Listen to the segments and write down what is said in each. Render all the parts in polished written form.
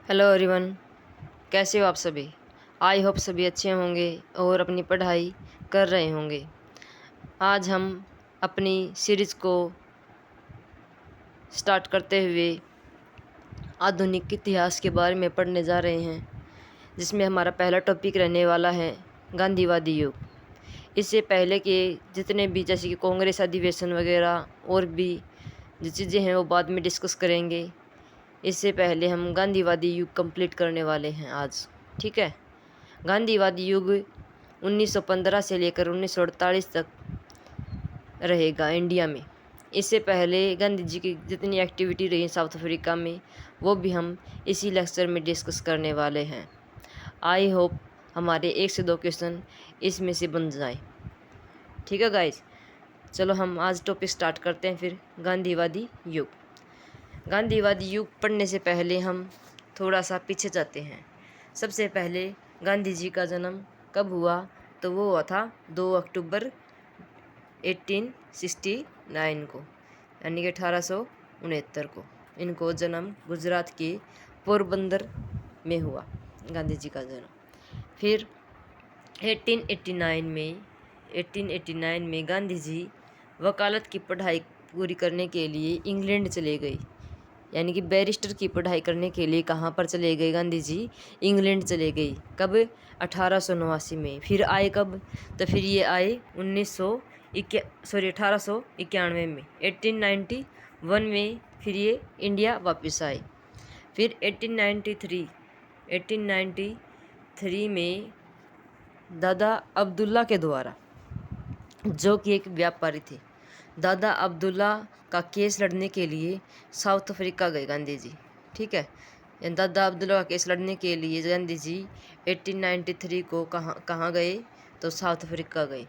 Hello everyone, कैसे हो आप सभी। आई होप सभी अच्छे होंगे और अपनी पढ़ाई कर रहे होंगे। आज हम अपनी सीरीज़ को स्टार्ट करते हुए आधुनिक इतिहास के बारे में पढ़ने जा रहे हैं, जिसमें हमारा पहला टॉपिक रहने वाला है गांधीवादी युग। इससे पहले के जितने भी जैसे कि कांग्रेस अधिवेशन वगैरह और भी जो चीज़ें हैं वो बाद में डिस्कस करेंगे। इससे पहले हम गांधीवादी युग कंप्लीट करने वाले हैं आज। ठीक है। गांधीवादी युग 1915 से लेकर 1948 तक रहेगा इंडिया में। इससे पहले गांधी जी की जितनी एक्टिविटी रही साउथ अफ्रीका में, वो भी हम इसी लेक्चर में डिस्कस करने वाले हैं। आई होप हमारे 1 से 2 क्वेश्चन इसमें से बन जाए। ठीक है गाइज, चलो हम आज टॉपिक स्टार्ट करते हैं। फिर गांधीवादी युग। गांधीवादी युग पढ़ने से पहले हम थोड़ा सा पीछे जाते हैं। सबसे पहले गांधी जी का जन्म कब हुआ, तो वो हुआ था 2 अक्टूबर 1869 को, यानी कि 1869 को। इनको जन्म गुजरात के पोरबंदर में हुआ गांधी जी का जन्म। फिर 1889 में गांधी जी वकालत की पढ़ाई पूरी करने के लिए इंग्लैंड चले गए, यानी कि बैरिस्टर की पढ़ाई करने के लिए कहाँ पर चले गए गांधी जी, इंग्लैंड चले गए। कब? 1889 में। फिर आए कब, तो फिर ये आए 1891 में, 1891 में फिर ये इंडिया वापस आए। फिर 1893 में दादा अब्दुल्ला के द्वारा, जो कि एक व्यापारी थे, दादा अब्दुल्ला का केस लड़ने के लिए साउथ अफ्रीका गए गांधी जी। ठीक है। दादा अब्दुल्ला का केस लड़ने के लिए गांधी जी 1893 को कहाँ गए, तो साउथ अफ्रीका गए।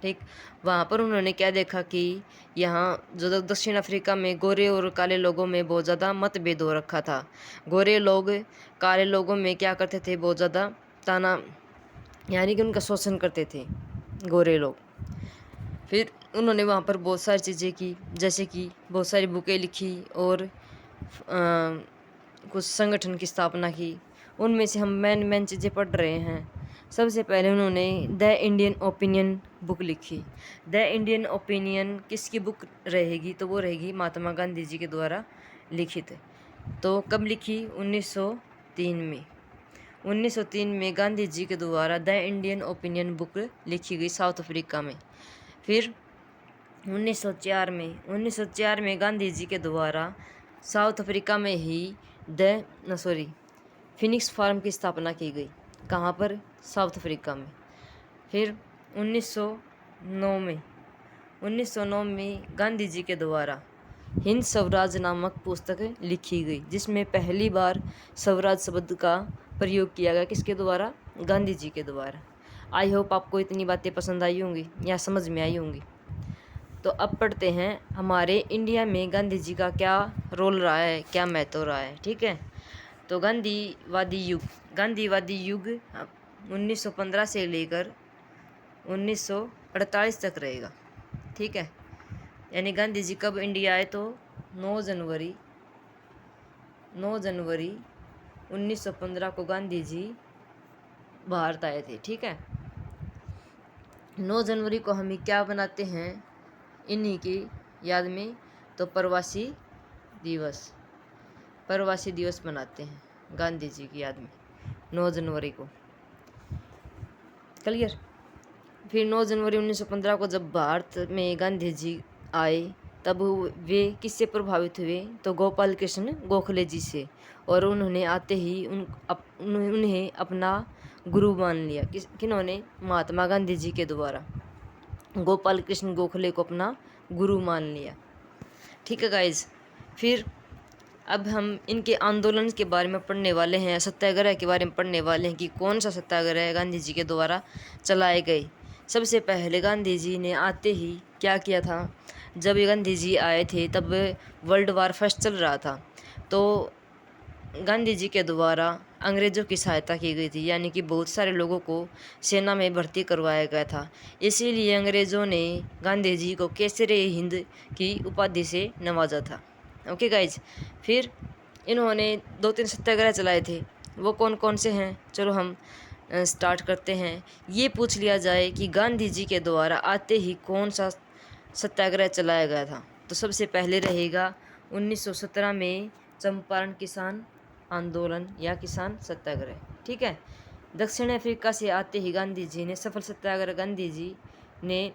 ठीक। वहाँ पर उन्होंने क्या देखा कि यहाँ जो दक्षिण अफ्रीका में गोरे और काले लोगों में बहुत ज़्यादा मतभेद हो रखा था। गोरे लोग काले लोगों में क्या करते थे, बहुत ज़्यादा ताना, यानी कि उनका शोषण करते थे गोरे लोग। फिर उन्होंने वहाँ पर बहुत सारी चीज़ें की, जैसे कि बहुत सारी बुकें लिखी और कुछ संगठन की स्थापना की। उनमें से हम मेन चीज़ें पढ़ रहे हैं। सबसे पहले उन्होंने द इंडियन ओपिनियन बुक लिखी। द इंडियन ओपिनियन किसकी बुक रहेगी, तो वो रहेगी महात्मा गांधी जी के द्वारा लिखित। तो कब लिखी? 1903 में। 1903 में गांधी जी के द्वारा द इंडियन ओपिनियन बुक लिखी गई साउथ अफ्रीका में। फिर 1904 में गांधी जी के द्वारा साउथ अफ्रीका में ही फिनिक्स फार्म की स्थापना की गई। कहाँ पर? साउथ अफ्रीका में। फिर 1909 में गांधी जी के द्वारा हिंद स्वराज नामक पुस्तक लिखी गई, जिसमें पहली बार स्वराज शब्द का प्रयोग किया गया। किसके द्वारा? गांधी जी के द्वारा। आई होप आपको इतनी बातें पसंद आई होंगी या समझ में आई होंगी। तो अब पढ़ते हैं हमारे इंडिया में गांधी जी का क्या रोल रहा है, क्या महत्व रहा है। ठीक है। तो गांधीवादी युग 1915 से लेकर 1948 तक रहेगा। ठीक है। यानी गांधी जी कब इंडिया आए, तो 9 जनवरी 1915 को गांधी जी भारत आए थे। ठीक है। 9 जनवरी को हम क्या बनाते हैं इन्हीं की याद में, तो प्रवासी दिवस मनाते हैं गांधी जी की याद में 9 जनवरी को। क्लियर। फिर 9 जनवरी 1915 को जब भारत में गांधी जी आए, तब वे किससे प्रभावित हुए, तो गोपाल कृष्ण गोखले जी से। और उन्होंने आते ही उन्हें अपना गुरु मान लिया। किन्होंने? महात्मा गांधी जी के द्वारा गोपाल कृष्ण गोखले को अपना गुरु मान लिया। ठीक है गाइज। फिर अब हम इनके आंदोलन के बारे में पढ़ने वाले हैं, सत्याग्रह के बारे में पढ़ने वाले हैं कि कौन सा सत्याग्रह गांधी जी के द्वारा चलाए गए। सबसे पहले गांधी जी ने आते ही क्या किया था, जब गांधी जी आए थे तब वर्ल्ड वार फर्स्ट चल रहा था। तो गांधी जी के द्वारा अंग्रेज़ों की सहायता की गई थी, यानी कि बहुत सारे लोगों को सेना में भर्ती करवाया गया था। इसीलिए अंग्रेज़ों ने गांधी जी को केसरे हिंद की उपाधि से नवाजा था। Okay guys. फिर इन्होंने 2-3 सत्याग्रह चलाए थे, वो कौन कौन से हैं, चलो हम स्टार्ट करते हैं। ये पूछ लिया जाए कि गांधी जी के द्वारा आते ही कौन सा सत्याग्रह चलाया गया था, तो सबसे पहले रहेगा 1917 में चंपारण किसान आंदोलन या किसान सत्याग्रह। ठीक है, दक्षिण अफ्रीका से आते ही गांधी जी ने सफल सत्याग्रह, गांधी जी ने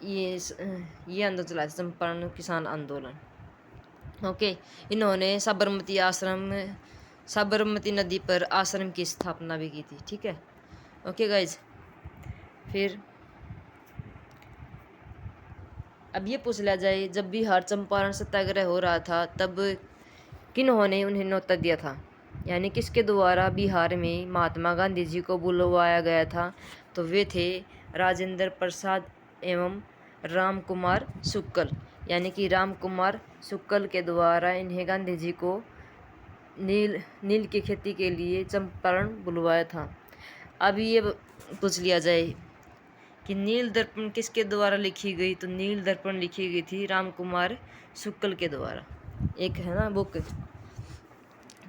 ये आंदोलन चलाया था, चंपारण किसान आंदोलन। ओके, इन्होंने साबरमती नदी पर आश्रम की स्थापना भी की थी। ठीक है, ओके गाइज। फिर अब ये पूछ लिया जाए, जब बिहार चंपारण सत्याग्रह हो रहा था तब किन्होंने उन्हें न्योता दिया था, यानी किसके द्वारा बिहार में महात्मा गांधी जी को बुलवाया गया था, तो वे थे राजेंद्र प्रसाद एवं राम कुमार शुक्ल, यानी कि राम कुमार शुक्ल के द्वारा इन्हें गांधी जी को नील की खेती के लिए चंपारण बुलवाया था। अब ये पूछ लिया जाए कि नील दर्पण किसके द्वारा लिखी गई, तो नील दर्पण लिखी गई थी राम कुमार शुक्ल के द्वारा। एक है ना बुक,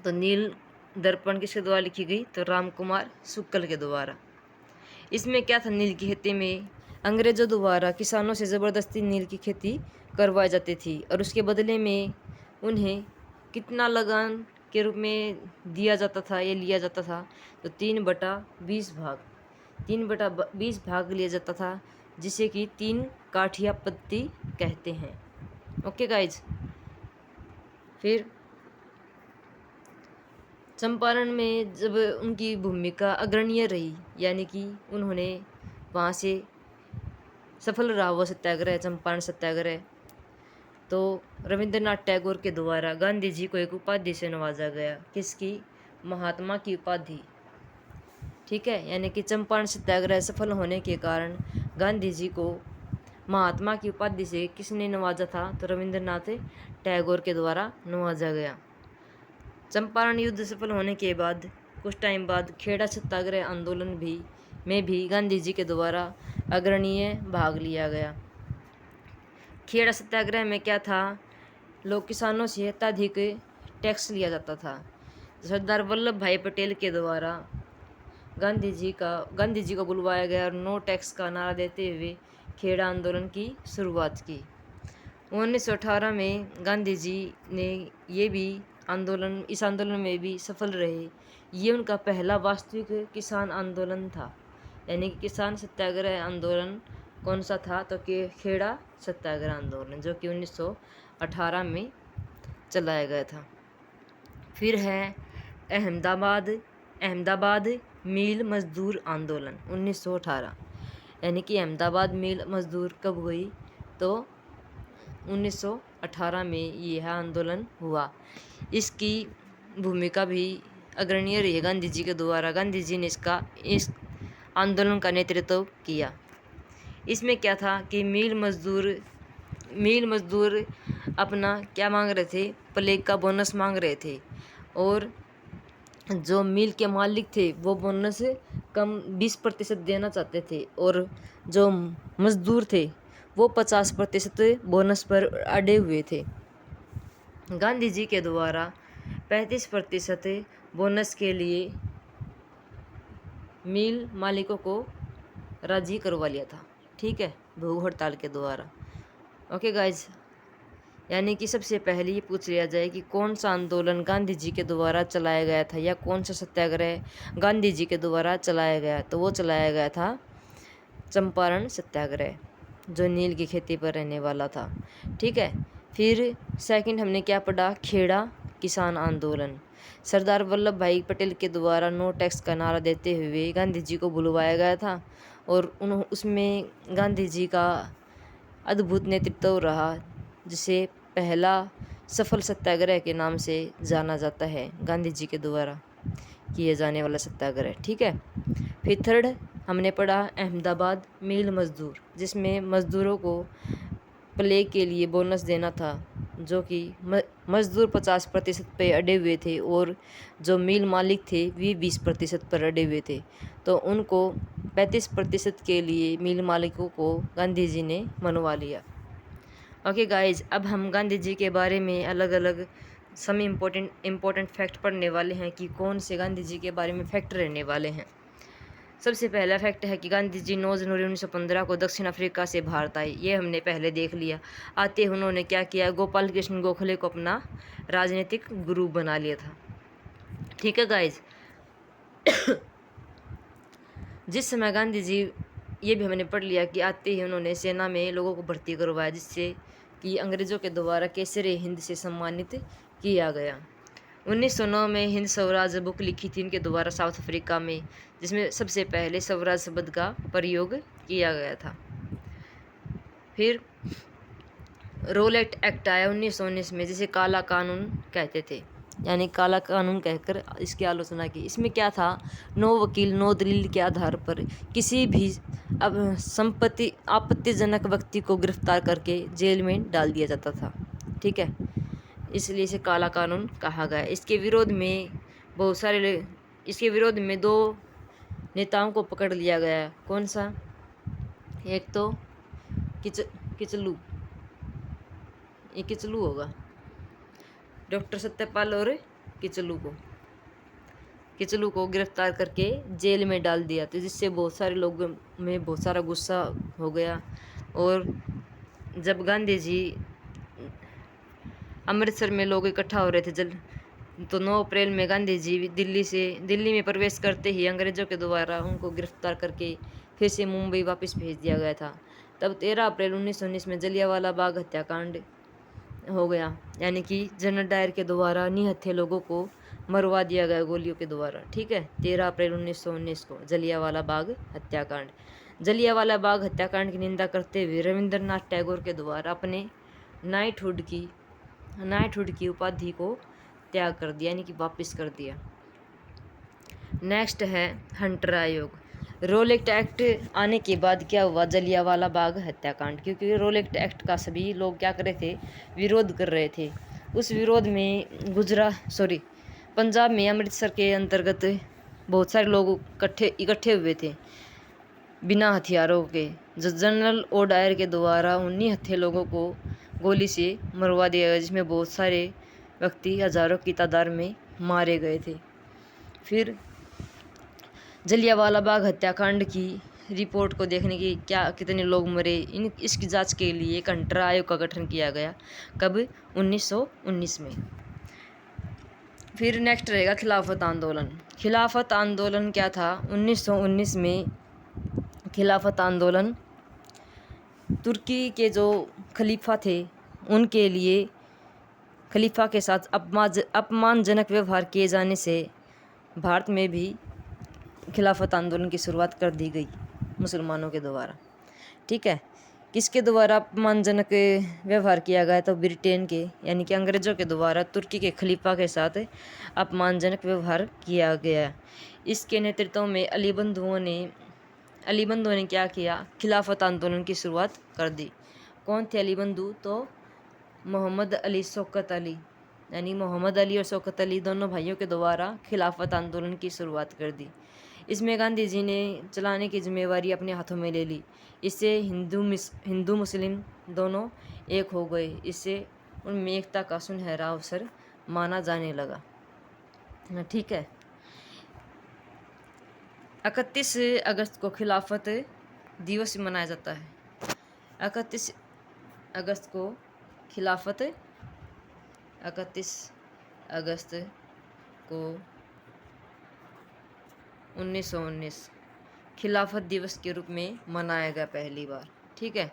तो नील दर्पण किसके द्वारा लिखी गई, तो राम कुमार शुक्ल के द्वारा। इसमें क्या था, नील की खेती में अंग्रेजों द्वारा किसानों से ज़बरदस्ती नील की खेती करवाई जाती थी और उसके बदले में उन्हें कितना लगान के रूप में दिया जाता था, ये लिया जाता था, तो 3/20 भाग, 3/20 भाग लिया जाता था, जिसे कि 3 काठिया पत्ती कहते हैं। Okay guys. फिर चंपारण में जब उनकी भूमिका अग्रणीय रही, यानी कि उन्होंने वहाँ से सफल रहा वो सत्याग्रह, चंपारण सत्याग्रह, तो रविंद्रनाथ टैगोर के द्वारा गांधी जी को एक उपाधि से नवाजा गया, किसकी, महात्मा की उपाधि। ठीक है, यानी कि चंपारण सत्याग्रह सफल होने के कारण गांधी जी को महात्मा की उपाधि से किसने नवाजा था, तो रविंद्रनाथ टैगोर के द्वारा नवाजा गया। चंपारण युद्ध सफल होने के बाद कुछ टाइम बाद खेड़ा सत्याग्रह आंदोलन में भी गांधी जी के द्वारा अग्रणीय भाग लिया गया। खेड़ा सत्याग्रह में क्या था, लोग किसानों से अत्यधिक टैक्स लिया जाता था। सरदार वल्लभ भाई पटेल के द्वारा गांधी जी को बुलवाया गया और नो टैक्स का नारा देते हुए खेड़ा आंदोलन की शुरुआत की। 1918 में गांधी जी ने इस आंदोलन में भी सफल रहे। ये उनका पहला वास्तविक किसान आंदोलन था, यानी कि किसान सत्याग्रह आंदोलन कौन सा था, तो खेड़ा सत्याग्रह आंदोलन, जो कि 1918 में चलाया गया था। फिर है अहमदाबाद मील मजदूर आंदोलन 1918, यानी कि अहमदाबाद मील मजदूर कब हुई, तो 1918 में यह आंदोलन हुआ। इसकी भूमिका भी अग्रणीय रही गांधी जी के द्वारा। गांधी जी ने इस आंदोलन का नेतृत्व किया। इसमें क्या था कि मील मजदूर अपना क्या मांग रहे थे, प्लेग का बोनस मांग रहे थे, और जो मिल के मालिक थे वो बोनस कम 20% देना चाहते थे, और जो मजदूर थे वो 50% बोनस पर अड़े हुए थे। गांधी जी के द्वारा 35% बोनस के लिए मिल मालिकों को राजी करवा लिया था। ठीक है, भूख हड़ताल के द्वारा। ओके गाइज, यानी कि सबसे पहले ये पूछ लिया जाए कि कौन सा आंदोलन गांधी जी के द्वारा चलाया गया था, या कौन सा सत्याग्रह गांधी जी के द्वारा चलाया गया, तो वो चलाया गया था चंपारण सत्याग्रह, जो नील की खेती पर रहने वाला था। ठीक है, फिर सेकंड हमने क्या पढ़ा, खेड़ा किसान आंदोलन। सरदार वल्लभ भाई पटेल के द्वारा नो टैक्स का नारा देते हुए गांधी जी को बुलवाया गया था, और उसमें गांधी जी का अद्भुत नेतृत्व रहा, जिसे पहला सफल सत्याग्रह के नाम से जाना जाता है, गांधी जी के द्वारा किए जाने वाला सत्याग्रह। ठीक है, फिर थर्ड हमने पढ़ा अहमदाबाद मील मजदूर, जिसमें मजदूरों को प्लेग के लिए बोनस देना था, जो कि मजदूर 50% पे अड़े हुए थे, और जो मिल मालिक थे वे 20% पर अड़े हुए थे, तो उनको 35% के लिए मिल मालिकों को गांधी जी ने मनवा लिया। ओके गाइज, अब हम गांधी जी के बारे में अलग अलग सम इम्पोर्टेंट फैक्ट पढ़ने वाले हैं कि कौन से गांधी जी के बारे में फैक्ट रहने वाले हैं। सबसे पहला फैक्ट है कि गांधी जी 9 जनवरी 1915 को दक्षिण अफ्रीका से भारत आए। ये हमने पहले देख लिया। आते उन्होंने क्या किया, गोपाल कृष्ण गोखले को अपना राजनीतिक गुरु बना लिया था। ठीक है गाइज। जिस समय गांधी जी, ये भी हमने पढ़ लिया कि आते ही उन्होंने सेना में लोगों को भर्ती करवाया, जिससे कि अंग्रेज़ों के द्वारा केसरे हिंद से सम्मानित किया गया। 1909 में हिंद स्वराज बुक लिखी थी इनके द्वारा साउथ अफ्रीका में, जिसमें सबसे पहले स्वराज शब्द का प्रयोग किया गया था। फिर रोलेट एक्ट आया 1919 में, जिसे काला कानून कहते थे, यानी काला कानून कहकर इसकी आलोचना की। इसमें क्या था, नो वकील नो दलील के आधार पर किसी भी अब संपत्ति आपत्तिजनक व्यक्ति को गिरफ्तार करके जेल में डाल दिया जाता था। ठीक है, इसलिए इसे काला कानून कहा गया। इसके विरोध में 2 नेताओं को पकड़ लिया गया। कौन सा, एक तो किचलू, ये किचलू होगा, डॉक्टर सत्यपाल और किचलू को गिरफ्तार करके जेल में डाल दिया, तो जिससे बहुत सारे लोगों में बहुत सारा गुस्सा हो गया। और जब गांधी जी अमृतसर में लोग इकट्ठा हो रहे थे तो 9 अप्रैल में गांधी जी दिल्ली में प्रवेश करते ही अंग्रेज़ों के द्वारा उनको गिरफ्तार करके फिर से मुंबई वापस भेज दिया गया था। तब 13 अप्रैल 1919 में जलियांवाला बाग हत्याकांड हो गया, यानी कि जनरल डायर के द्वारा निहत्थे लोगों को मरवा दिया गया गोलियों के द्वारा। ठीक है, 13 अप्रैल 1919 को जलियांवाला बाग हत्याकांड। जलियांवाला बाग हत्याकांड की निंदा करते हुए रविंद्रनाथ टैगोर के द्वारा अपने नाइटहुड की उपाधि को त्याग कर दिया, यानी कि वापस कर दिया। नेक्स्ट है हंटर आयोग। रोलेट एक्ट आने के बाद क्या हुआ, जलियांवाला बाग हत्याकांड, क्योंकि रोलेट एक्ट का सभी लोग क्या कर रहे थे, विरोध कर रहे थे। उस विरोध में पंजाब में अमृतसर के अंतर्गत बहुत सारे लोग इकट्ठे हुए थे बिना हथियारों के। जनरल ओ डायर के द्वारा 19 हत्थे लोगों को गोली से मरवा दिया गया, जिसमें बहुत सारे व्यक्ति हजारों की तादाद में मारे गए थे। फिर जलियांवाला बाग हत्याकांड की रिपोर्ट को देखने की कितने लोग मरे, इसकी जांच के लिए एक हंटर आयोग का गठन किया गया। कब, 1919 में। फिर नेक्स्ट रहेगा खिलाफत आंदोलन। खिलाफत आंदोलन क्या था, 1919 में खिलाफत आंदोलन तुर्की के जो खलीफा थे उनके लिए खलीफा के साथ अपमानजनक व्यवहार किए जाने से भारत में भी खिलाफत आंदोलन की शुरुआत कर दी गई मुसलमानों के द्वारा। ठीक है, किसके द्वारा अपमानजनक व्यवहार किया गया, तो ब्रिटेन के, यानी कि अंग्रेज़ों के द्वारा तुर्की के खलीफा के साथ अपमानजनक व्यवहार किया गया। इसके नेतृत्व में अली बंधुओं ने क्या किया, खिलाफत आंदोलन की शुरुआत कर दी। कौन थे अली बंधु, तो मोहम्मद अली शौकत अली, यानी मोहम्मद अली और शौकत अली दोनों भाइयों के द्वारा खिलाफत आंदोलन की शुरुआत कर दी। इसमें गांधी जी ने चलाने की जिम्मेवारी अपने हाथों में ले ली। इससे हिंदू मुस्लिम दोनों एक हो गए। इससे उनमें एकता का सुनहरा अवसर माना जाने लगा। ठीक है, 31 अगस्त को खिलाफत दिवस मनाया जाता है। 31 अगस्त को 1919 खिलाफत दिवस के रूप में मनाया गया पहली बार। ठीक है,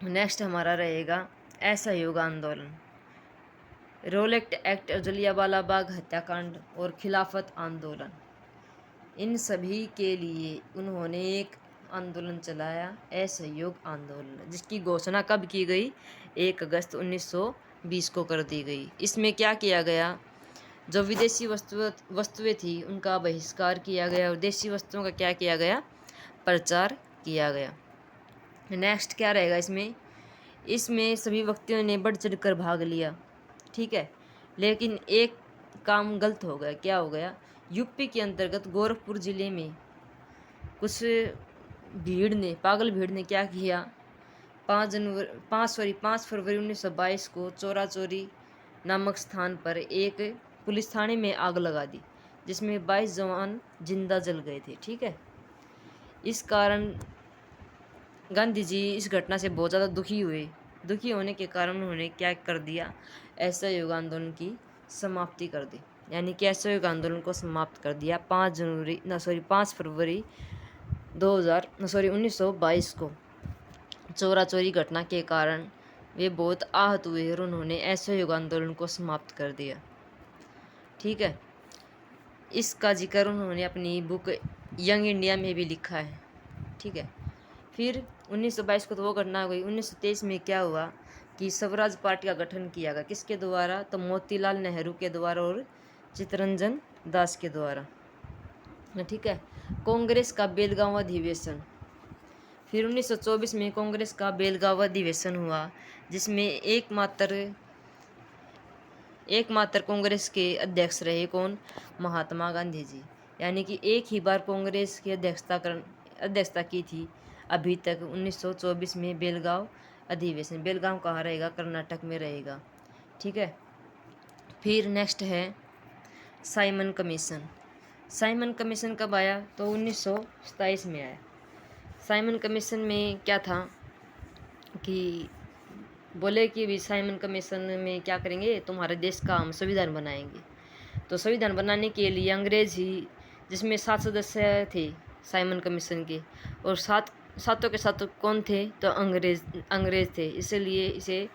नेक्स्ट हमारा रहेगा असहयोग आंदोलन। रोलेट एक्ट, जलियांवाला बाग हत्याकांड और खिलाफत आंदोलन, इन सभी के लिए उन्होंने एक आंदोलन चलाया, असहयोग आंदोलन, जिसकी घोषणा कब की गई, 1 अगस्त 1920 को कर दी गई। इसमें क्या किया गया, जो विदेशी वस्तुएं थी उनका बहिष्कार किया गया और देशी वस्तुओं का क्या किया गया, प्रचार किया गया। नेक्स्ट क्या रहेगा इसमें सभी व्यक्तियों ने बढ़ चढ़ कर भाग लिया। ठीक है, लेकिन एक काम गलत हो गया। क्या हो गया, यूपी के अंतर्गत गोरखपुर जिले में कुछ पागल भीड़ ने क्या किया 5 फरवरी 1922 को चोरा चोरी नामक स्थान पर एक पुलिस थाने में आग लगा दी, जिसमें 22 जवान जिंदा जल गए थे। ठीक है, इस कारण गांधी जी इस घटना से बहुत ज़्यादा दुखी हुए। दुखी होने के कारण उन्होंने क्या कर दिया, असहयोग आंदोलन की समाप्ति कर दी, यानी कि असहयोग आंदोलन को समाप्त कर दिया 5 फरवरी 1922 को। चोरा चोरी घटना के कारण वे बहुत आहत हुए और उन्होंने असहयोग आंदोलन को समाप्त कर दिया। ठीक है, इसका जिक्र उन्होंने अपनी बुक यंग इंडिया में भी लिखा है। ठीक है, फिर 1922 को तो वो घटना हो गई। 1923 में क्या हुआ कि स्वराज पार्टी का गठन किया गया, किसके द्वारा, तो मोतीलाल नेहरू के द्वारा और चित्तरंजन दास के द्वारा। ठीक है, कांग्रेस का बेलगांव अधिवेशन। फिर 1924 में कांग्रेस का बेलगांव अधिवेशन हुआ, जिसमें एकमात्र कांग्रेस के अध्यक्ष रहे कौन, महात्मा गांधी जी। यानी कि एक ही बार कांग्रेस की अध्यक्षता की थी अभी तक 1924 में बेलगांव अधिवेशन। बेलगांव कहाँ रहेगा, कर्नाटक में रहेगा। ठीक है, फिर नेक्स्ट है साइमन कमीशन। साइमन कमीशन कब आया, तो 1927 में आया। साइमन कमीशन में क्या था कि बोले कि भी साइमन कमीशन में क्या करेंगे, तुम्हारे देश का हम संविधान बनाएंगे। तो संविधान बनाने के लिए अंग्रेज ही, जिसमें 7 सदस्य थे साइमन कमीशन के, और सातों के सातों कौन थे, तो अंग्रेज थे। इसलिए इसे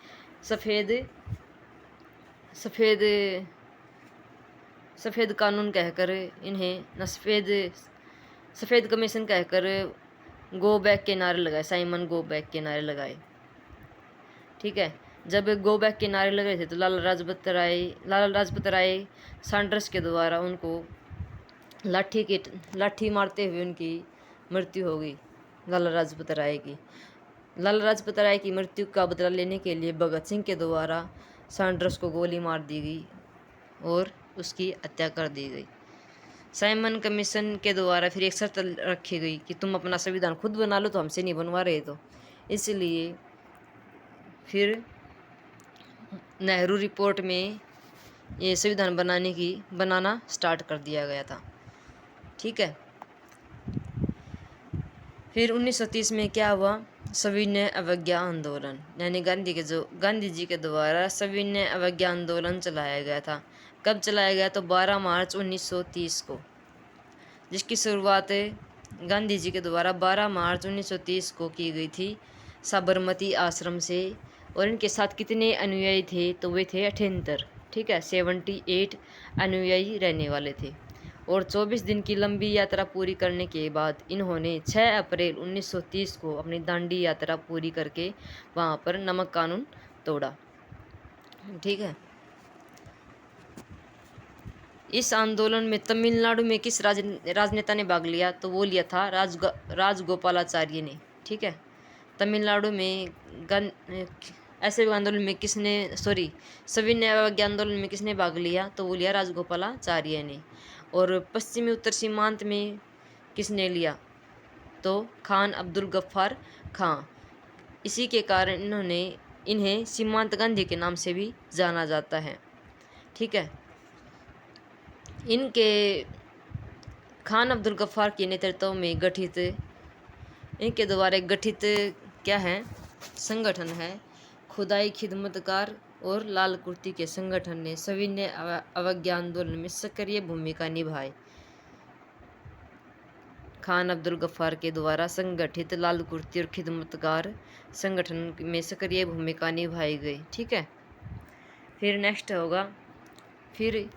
सफ़ेद कानून कहकर इन्हें सफ़ेद कमीशन कहकर गो बैक के नारे लगाए, साइमन गो बैक के नारे लगाए। ठीक है, जब गो बैक के नारे लग रहे थे तो लाला लाजपत राय सैंडर्स के द्वारा उनको लाठी मारते हुए उनकी मृत्यु हो गई। लाला लाजपत राय की मृत्यु का बदला लेने के लिए भगत सिंह के द्वारा सैंडर्स को गोली मार दी गई और उसकी हत्या कर दी गई। साइमन कमीशन के द्वारा फिर एक शर्त रखी गई कि तुम अपना संविधान खुद बना लो, तो हमसे नहीं बनवा रहे। तो इसलिए फिर नेहरू रिपोर्ट में ये संविधान बनाना स्टार्ट कर दिया गया था। ठीक है, फिर 1930 में क्या हुआ, सविनय अवज्ञा आंदोलन, यानी गांधी जी के द्वारा सविनय अवज्ञा आंदोलन चलाया गया था। कब चलाया गया, तो 12 मार्च 1930 को, जिसकी शुरुआत गांधी जी के द्वारा 12 मार्च 1930 को की गई थी साबरमती आश्रम से। और इनके साथ कितने अनुयायी थे, तो वे थे 78। ठीक है, 78 अनुयायी रहने वाले थे। और 24 दिन की लंबी यात्रा पूरी करने के बाद इन्होंने 6 अप्रैल 1930 को अपनी दांडी यात्रा पूरी करके वहाँ पर नमक कानून तोड़ा। ठीक है, इस आंदोलन में तमिलनाडु में किस राजनेता ने भाग लिया, तो वो लिया था राजगोपालाचार्य ने। ठीक है, तमिलनाडु में सविनय अवज्ञा आंदोलन में किसने भाग लिया, तो वो लिया राजगोपालाचार्य ने। और पश्चिमी उत्तर सीमांत में किसने लिया, तो खान अब्दुल गफ्फार खां। इसी के कारण इन्हें सीमांत गांधी के नाम से भी जाना जाता है। ठीक है, इनके खान अब्दुल गफ्फार के नेतृत्व में इनके द्वारा गठित क्या है, संगठन है खुदाई खिदमतगार और लाल कुर्ती के संगठन ने सविनय अवज्ञा आंदोलन में सक्रिय भूमिका निभाई। खान अब्दुल गफ्फार के द्वारा संगठित लाल कुर्ती और खिदमतगार संगठन में सक्रिय भूमिका निभाई गई। ठीक है, फिर नेक्स्ट होगा, फिर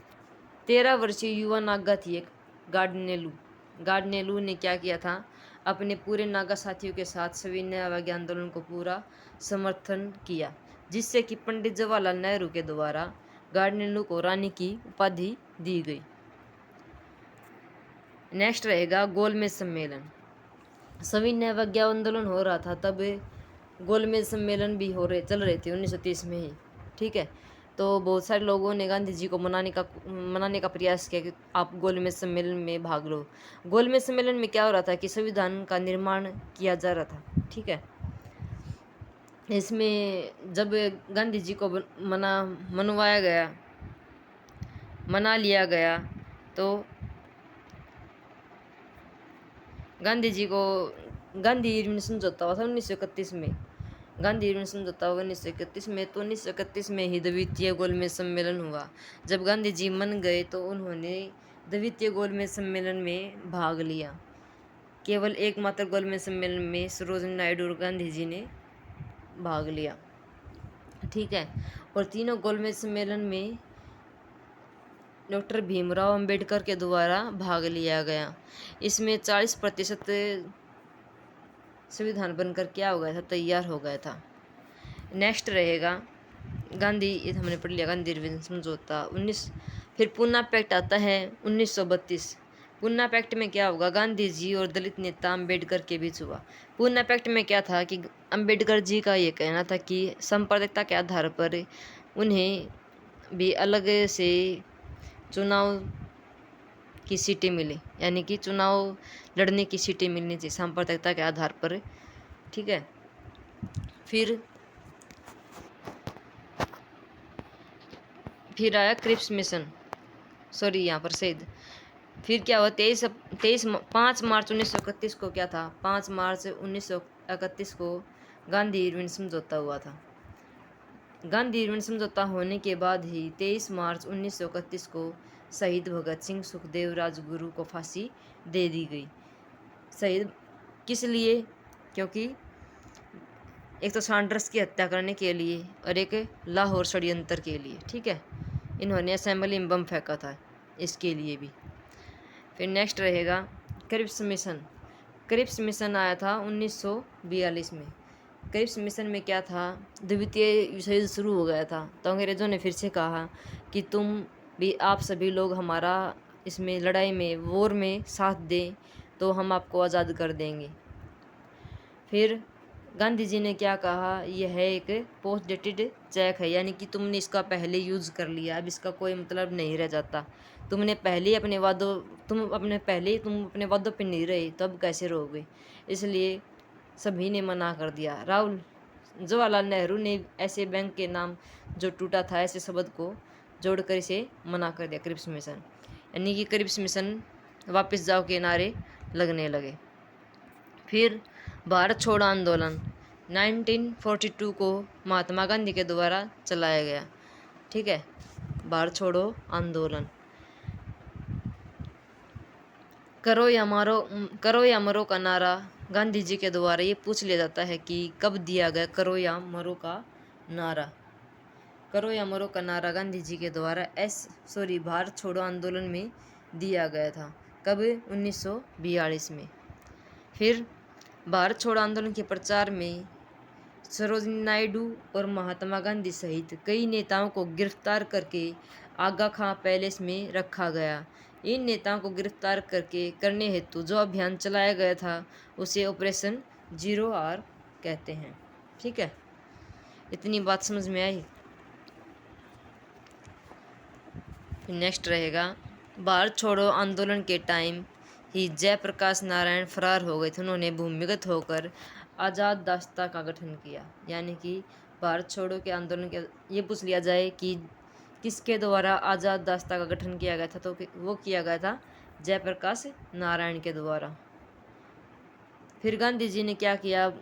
13 वर्षीय युवा नागा थी एक गार्डनेलू ने क्या किया था, अपने पूरे नागा साथियों के साथ सविनय अवज्ञा आंदोलन को पूरा समर्थन किया, जिससे कि पंडित जवाहरलाल नेहरू के द्वारा गार्डनेलू को रानी की उपाधि दी गई। नेक्स्ट रहेगा गोलमेज सम्मेलन। सविनय अवज्ञा आंदोलन हो रहा था तब गोलमेज सम्मेलन भी चल रहे थे 1930 में ही। ठीक है, तो बहुत सारे लोगों ने गांधी जी को मनाने का प्रयास किया कि आप गोलमेज सम्मेलन में भाग लो। गोलमेज सम्मेलन में क्या हो रहा था कि संविधान का निर्माण किया जा रहा था। ठीक है, इसमें जब गांधी जी को मनवाया गया, मना लिया गया, तो गांधी जी को गांधी इरविन समझौता हुआ था 1931 में। गांधी इरविन समझौता हुआ 1931 में। तो 1931 में ही द्वितीय गोलमेज सम्मेलन हुआ। जब गांधी जी मन गए तो उन्होंने द्वितीय गोलमेज सम्मेलन में भाग लिया। केवल एकमात्र गोलमेज सम्मेलन में सरोजिनी नायडू और गांधी जी ने भाग लिया, ठीक है। और तीनों गोलमेज सम्मेलन में डॉक्टर भीमराव अंबेडकर के द्वारा भाग लिया गया। इसमें 40% संविधान बनकर क्या हो गया था, तैयार हो गया था। नेक्स्ट रहेगा गांधी, ये हमने पढ़ लिया, गांधी इरविन समझौता। फिर पूना पैक्ट आता है 1932। पूना पैक्ट में क्या होगा, गांधी जी और दलित नेता अंबेडकर के बीच हुआ। पूना पैक्ट में क्या था कि अंबेडकर जी का ये कहना था कि सांप्रदायिकता के आधार पर उन्हें भी अलग से चुनाव की सीटें मिली, यानी कि चुनाव लड़ने की सीटें मिलनी चाहिए सांप्रदायिकता के आधार पर, ठीक है। फिर आया क्रिप्स मिशन, सॉरी यहाँ पर शहीद। फिर क्या हुआ, 5 मार्च 1931 को क्या था, 5 मार्च 1931 को गांधी इरविन समझौता हुआ था। गांधी इरविन समझौता होने के बाद ही 23 मार्च 1931 को शहीद भगत सिंह, सुखदेव, राजगुरु को फांसी दे दी गई। शहीद किस लिए, क्योंकि एक तो सैंडर्स की हत्या करने के लिए और एक लाहौर षड्यंत्र के लिए, ठीक है। इन्होंने असेंबली में बम फेंका था, इसके लिए भी। फिर नेक्स्ट रहेगा क्रिप्स मिशन। क्रिप्स मिशन आया था 1942 में। क्रिप्स मिशन में क्या था, द्वितीय विश्व युद्ध शुरू हो गया था, तो अंग्रेज़ों ने फिर से कहा कि तुम भी, आप सभी लोग हमारा इसमें लड़ाई में, वॉर में साथ दें तो हम आपको आज़ाद कर देंगे। फिर गांधी जी ने क्या कहा, यह एक पोस्ट डेटेड चेक है, यानी कि तुमने इसका पहले यूज़ कर लिया, अब इसका कोई मतलब नहीं रह जाता। तुम अपने वादों पे नहीं रहे, तो अब कैसे रहोगे। इसलिए सभी ने मना कर दिया। जवाहरलाल नेहरू ने ऐसे बैंक के नाम जो टूटा था, ऐसे शब्द को जोड़कर इसे मना कर दिया, क्रिप्स मिशन। यानी कि क्रिप्स मिशन वापस जाओ के नारे लगने लगे। फिर भारत छोड़ो आंदोलन 1942 को महात्मा गांधी के द्वारा चलाया गया, ठीक है। भारत छोड़ो आंदोलन, करो या मरो का नारा गांधी जी के द्वारा ये पूछ लिया जाता है कि कब दिया गया करो या मरो का नारा। करो या मरो का नारा गांधी जी के द्वारा भारत छोड़ो आंदोलन में दिया गया था। कब, 1942 में। फिर भारत छोड़ो आंदोलन के प्रचार में सरोजिनी नायडू और महात्मा गांधी सहित कई नेताओं को गिरफ्तार करके आगा खां पैलेस में रखा गया। इन नेताओं को गिरफ्तार करने हेतु जो अभियान चलाया गया था उसे ऑपरेशन 0R कहते हैं, ठीक है। इतनी बात समझ में आई। नेक्स्ट रहेगा, भारत छोड़ो आंदोलन के टाइम ही जयप्रकाश नारायण फरार हो गए थे। उन्होंने भूमिगत होकर आज़ाद दास्ता का गठन किया। यानी कि भारत छोड़ो के आंदोलन के, ये पूछ लिया जाए कि किसके द्वारा आज़ाद दास्ता का गठन किया गया था, तो वो किया गया था जयप्रकाश नारायण के द्वारा। फिर गांधी जी ने क्या किया,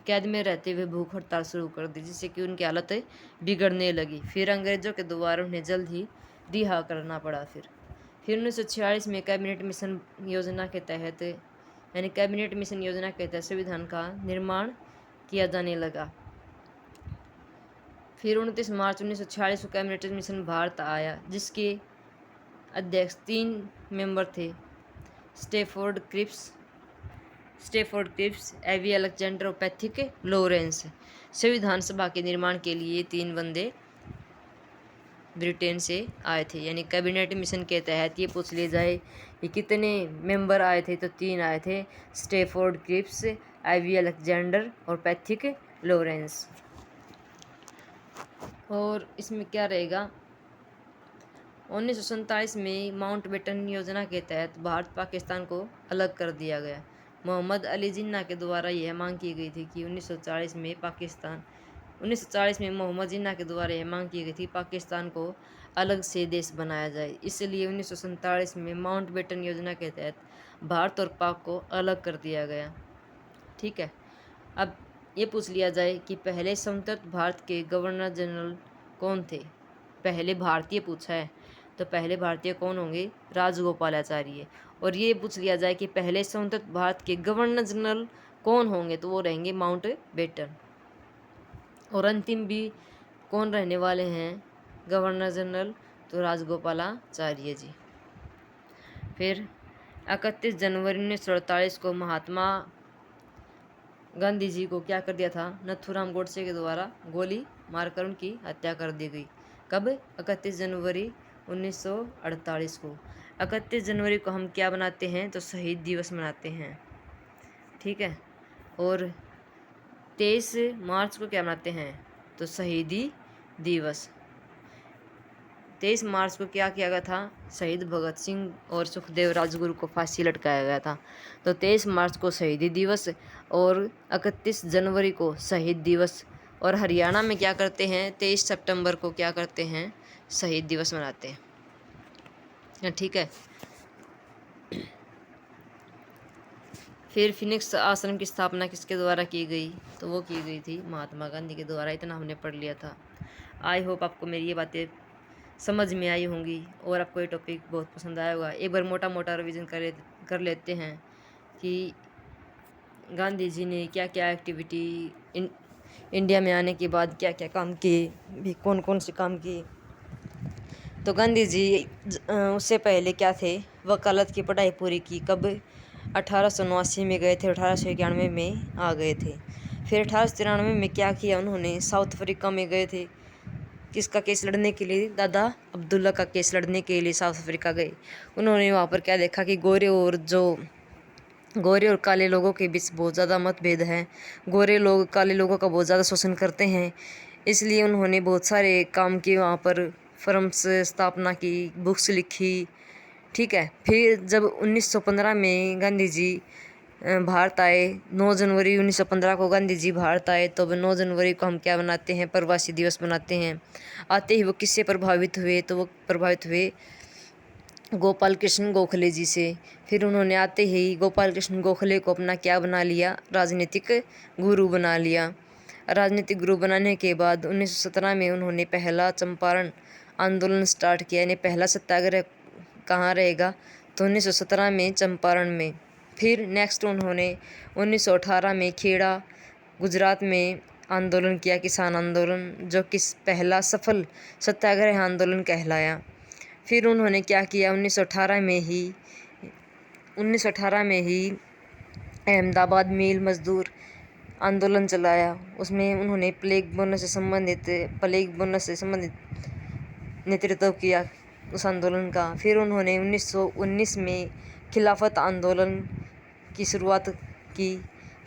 कैद में रहते हुए भूख हड़ताल शुरू कर दी, जिससे कि उनकी हालत बिगड़ने लगी। फिर अंग्रेज़ों के द्वारा उन्हें जल्द ही रिहा करना पड़ा। फिर 1946 में कैबिनेट मिशन योजना के तहत, यानी कैबिनेट मिशन योजना के तहत संविधान का निर्माण किया जाने लगा। फिर 29 मार्च 1946 को कैबिनेट मिशन भारत आया, जिसके अध्यक्ष 3 मेंबर थे, स्टैफोर्ड क्रिप्स, एवी अलेक्जेंडर और पैथिक लॉरेंस। संविधान सभा के निर्माण के लिए 3 बंदे ब्रिटेन से आए थे। यानी कैबिनेट मिशन के तहत ये पूछ लिया जाए कि कितने मेंबर आए थे, तो 3 आए थे, स्टैफोर्ड क्रिप्स, एवी अलेक्जेंडर और पैथिक लॉरेंस। और इसमें क्या रहेगा, 1947 में माउंटबेटन योजना के तहत भारत पाकिस्तान को अलग कर दिया गया। मोहम्मद अली जिन्ना के द्वारा यह मांग की गई थी कि 1940 में पाकिस्तान 1940 में मोहम्मद जिन्ना के द्वारा यह मांग की गई थी पाकिस्तान को अलग से देश बनाया जाए। इसलिए 1947 में माउंटबेटन योजना के तहत भारत और पाक को अलग कर दिया गया। ठीक है, अब ये पूछ लिया जाए कि पहले स्वतंत्र भारत के गवर्नर जनरल कौन थे। पहले भारतीय पूछा है, तो पहले भारतीय कौन होंगे? राजगोपालाचारी। और ये पूछ लिया जाए कि पहले स्वतंत्र भारत के गवर्नर जनरल कौन होंगे, तो वो रहेंगे माउंटबेटन। और अंतिम भी कौन रहने वाले हैं गवर्नर जनरल? तो राजगोपालाचार्य जी। फिर 31 जनवरी 1948 को महात्मा गांधी जी को क्या कर दिया था? नथुराम गोडसे के द्वारा गोली मारकर उनकी हत्या कर दी गई। कब? 31 जनवरी 1948 को। 31 जनवरी को हम क्या बनाते हैं? तो शहीद दिवस मनाते हैं। ठीक है, और 23 मार्च को क्या मनाते हैं? तो शहीदी दिवस। 23 मार्च को क्या किया गया था? शहीद भगत सिंह और सुखदेव राजगुरु को फांसी लटकाया गया था। तो 23 मार्च को शहीदी दिवस और 31 जनवरी को शहीद दिवस। और हरियाणा में क्या करते हैं? 23 सितंबर को क्या करते हैं? शहीद दिवस मनाते हैं। ठीक है, फिर फिनिक्स आश्रम की स्थापना किसके द्वारा की गई? तो वो की गई थी महात्मा गांधी के द्वारा। इतना हमने पढ़ लिया था। आई होप आपको मेरी ये बातें समझ में आई होंगी और आपको ये टॉपिक बहुत पसंद आया होगा। एक बार मोटा मोटा रिवीजन कर लेते हैं कि गांधी जी ने क्या क्या एक्टिविटी इंडिया में आने के बाद क्या क्या काम किए, भी कौन कौन से काम किए। तो गांधी जी उससे पहले क्या थे? वकालत की पढ़ाई पूरी की। कब? 1889 में गए थे, 1891 में आ गए थे। फिर 1893 में क्या किया उन्होंने? साउथ अफ्रीका में गए थे। किसका केस लड़ने के लिए? दादा अब्दुल्ला का केस लड़ने के लिए साउथ अफ्रीका गए। उन्होंने वहाँ पर क्या देखा कि गोरे और काले लोगों के बीच बहुत ज़्यादा मतभेद है। गोरे लोग काले लोगों का बहुत ज़्यादा शोषण करते हैं। इसलिए उन्होंने बहुत सारे काम किए, वहाँ पर फर्म्स स्थापना की, बुक्स लिखी। ठीक है, फिर जब 1915 में गांधी जी भारत आए, 9 जनवरी 1915 को गांधी जी भारत आए, तो 9 जनवरी को हम क्या बनाते हैं? प्रवासी दिवस मनाते हैं। आते ही वो किससे प्रभावित हुए? तो वो प्रभावित हुए गोपाल कृष्ण गोखले जी से। फिर उन्होंने आते ही गोपाल कृष्ण गोखले को अपना क्या बना लिया? राजनीतिक गुरु बना लिया। राजनीतिक गुरु बनाने के बाद 1917 में उन्होंने पहला चंपारण आंदोलन स्टार्ट किया। यानी पहला सत्याग्रह कहाँ रहेगा? तो 1917 में चंपारण में। फिर नेक्स्ट उन्होंने 1918 में खेड़ा गुजरात में आंदोलन किया, किसान आंदोलन, जो कि पहला सफल सत्याग्रह आंदोलन कहलाया। फिर उन्होंने क्या किया? 1918 में ही अहमदाबाद मिल मजदूर आंदोलन चलाया। उसमें उन्होंने प्लेग बोनस से संबंधित नेतृत्व किया उस आंदोलन का। फिर उन्होंने 1919 में खिलाफत आंदोलन की शुरुआत की।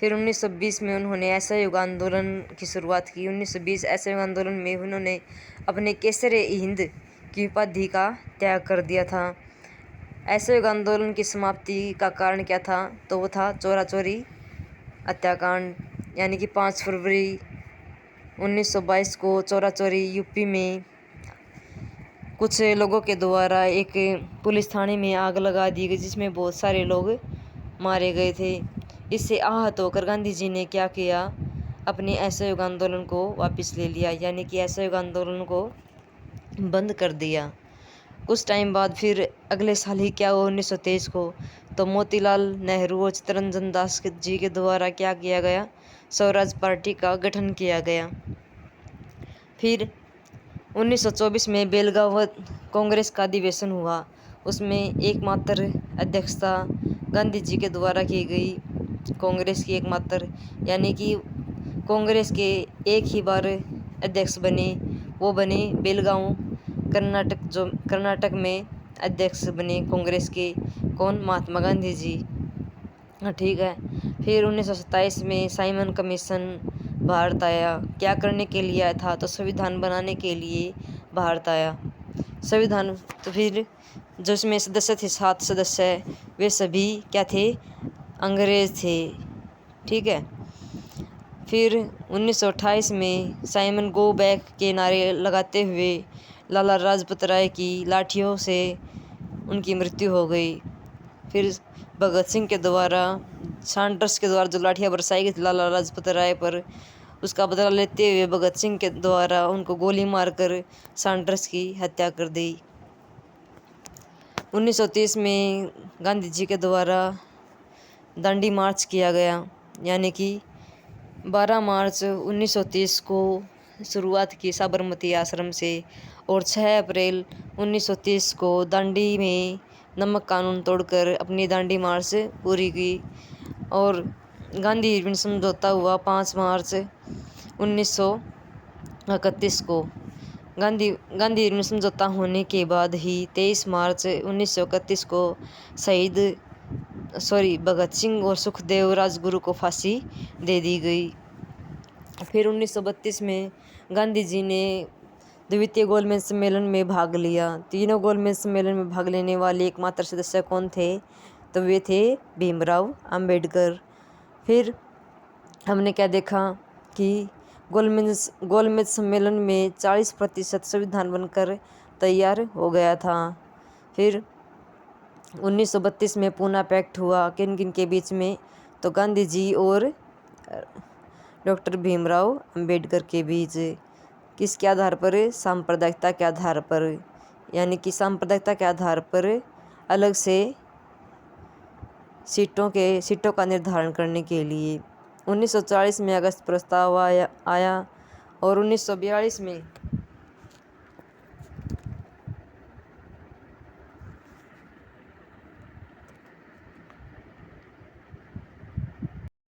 फिर 1920 में उन्होंने असहयोग आंदोलन की शुरुआत की। 1920 असहयोग आंदोलन में उन्होंने अपने केसर-ए-हिंद की उपाधि का त्याग कर दिया था। असहयोग आंदोलन की समाप्ति का कारण क्या था? तो वो था चोरा चोरी हत्याकांड। यानी कि 5 फरवरी 1922 को चोरा चोरी यूपी में कुछ लोगों के द्वारा एक पुलिस थाने में आग लगा दी गई, जिसमें बहुत सारे लोग मारे गए थे। इससे आहत होकर गांधी जी ने क्या किया? अपने असहयोग आंदोलन को वापस ले लिया, यानी कि असहयोग आंदोलन को बंद कर दिया। कुछ टाइम बाद फिर अगले साल ही क्या हुआ? 1923 को, तो मोतीलाल नेहरू और चित्तरंजन दास जी के द्वारा क्या किया गया? स्वराज पार्टी का गठन किया गया। फिर 1924 में बेलगांव कांग्रेस का अधिवेशन हुआ। उसमें एकमात्र अध्यक्षता गांधी जी के द्वारा की गई, कांग्रेस की एकमात्र, यानी कि कांग्रेस के एक ही बार अध्यक्ष बने, वो बने बेलगांव कर्नाटक में अध्यक्ष बने कांग्रेस के। कौन? महात्मा गांधी जी। ठीक है, फिर 1927 में साइमन कमीशन भारत आया। क्या करने के लिए आया था? तो संविधान बनाने के लिए भारत आया। संविधान, तो फिर जो इसमें सदस्य थे 7 सदस्य, वे सभी क्या थे? अंग्रेज थे। ठीक है, फिर 1928 में साइमन गो बैक के नारे लगाते हुए लाला लाजपत राय की लाठियों से उनकी मृत्यु हो गई। फिर भगत सिंह के द्वारा सैंडर्स के द्वारा जो लाठियाँ बरसाई गई थी लाला लाजपत राय पर, उसका बदला लेते हुए भगत सिंह के द्वारा उनको गोली मारकर सैंडर्स की हत्या कर दी। 1930 में गांधी जी के द्वारा दांडी मार्च किया गया, यानी कि 12 मार्च 1930 को शुरुआत की साबरमती आश्रम से और 6 अप्रैल 1930 को दांडी में नमक कानून तोड़कर अपनी दांडी मार्च पूरी की। और गांधी इरविन समझौता हुआ 5 मार्च 1931 को। गांधी इरविन समझौता होने के बाद ही 23 मार्च 1931 को भगत सिंह और सुखदेव राजगुरु को फांसी दे दी गई। फिर 1932 में गांधी जी ने द्वितीय गोलमेज सम्मेलन में भाग लिया। तीनों गोलमेज सम्मेलन में भाग लेने वाले एकमात्र सदस्य कौन थे? तो वे थे भीमराव अंबेडकर। फिर हमने क्या देखा कि गोलमेज सम्मेलन में 40% संविधान बनकर तैयार हो गया था। फिर 1932 में पूना पैक्ट हुआ किन किन के बीच में? तो गांधी जी और डॉक्टर भीमराव अंबेडकर के बीच। किसके आधार पर? सांप्रदायिकता के आधार पर, यानी कि सांप्रदायिकता के आधार पर अलग से सीटों का निर्धारण करने के लिए। 1940 में अगस्त प्रस्ताव आया और 1942 में